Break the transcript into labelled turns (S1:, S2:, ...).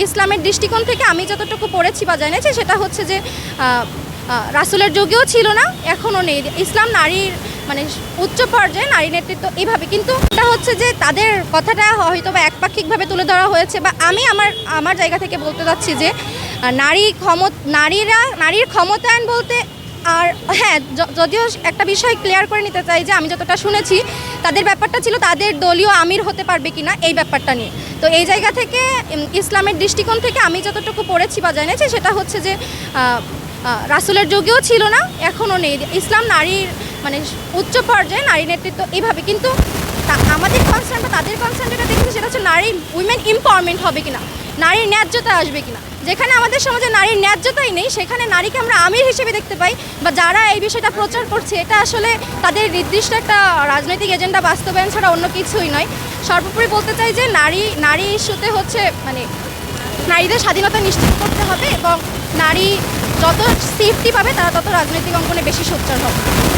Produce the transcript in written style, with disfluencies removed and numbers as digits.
S1: ইসলামের দৃষ্টিকোণ থেকে আমি যতটুকু পড়েছি বা জেনেছি সেটা হচ্ছে যে রাসূলের যুগেও ছিল না, এখনও নেই। ইসলাম নারীর মানে উচ্চ পর্যায়ে নারী নেতৃত্ব এইভাবে, কিন্তু এটা হচ্ছে যে তাদের কথাটা হয়তো বা একপাক্ষিকভাবে তুলে ধরা হয়েছে, বা আমি আমার জায়গা থেকে বলতে চাচ্ছি যে নারীর ক্ষমতায়ন বলতে, আর হ্যাঁ, যদিও একটা বিষয় ক্লিয়ার করে নিতে চাই যে আমি যতটা শুনেছি তাদের ব্যাপারটা ছিল তাদের দলীয় আমির হতে পারবে কিনা এই ব্যাপারটা নিয়ে। তো এই জায়গা থেকে ইসলামের দৃষ্টিকোণ থেকে আমি যতটুকু পড়েছি বা জেনেছি সেটা হচ্ছে যে রাসূলের যুগেও ছিল না, এখনও নেই। ইসলাম নারীর মানে উচ্চ পর্যায়ে নারী নেতৃত্ব এইভাবে, কিন্তু আমাদের কনসার্ন বা তাদের কনসার্ন যেটা দেখেছি সেটা হচ্ছে উইমেন এম্পাওয়ারমেন্ট হবে কিনা, নারীর ন্যায্যতা আসবে কিনা। যেখানে আমাদের সমাজে নারীর ন্যায্যতাই নেই সেখানে নারীকে আমরা আমির হিসেবে দেখতে পাই, বা যারা এই বিষয়টা প্রচার করছে এটা আসলে তাদের নির্দিষ্ট একটা রাজনৈতিক এজেন্ডা বাস্তবায়ন ছাড়া অন্য কিছুই নয়। সর্বোপরি বলতে চাই যে নারী ইস্যুতে হচ্ছে মানে নারীদের স্বাধীনতা নিশ্চিত করতে হবে, এবং নারী যত সেফটি পাবে তারা তত রাজনৈতিক অঙ্গনে বেশি সোচ্চার হবে।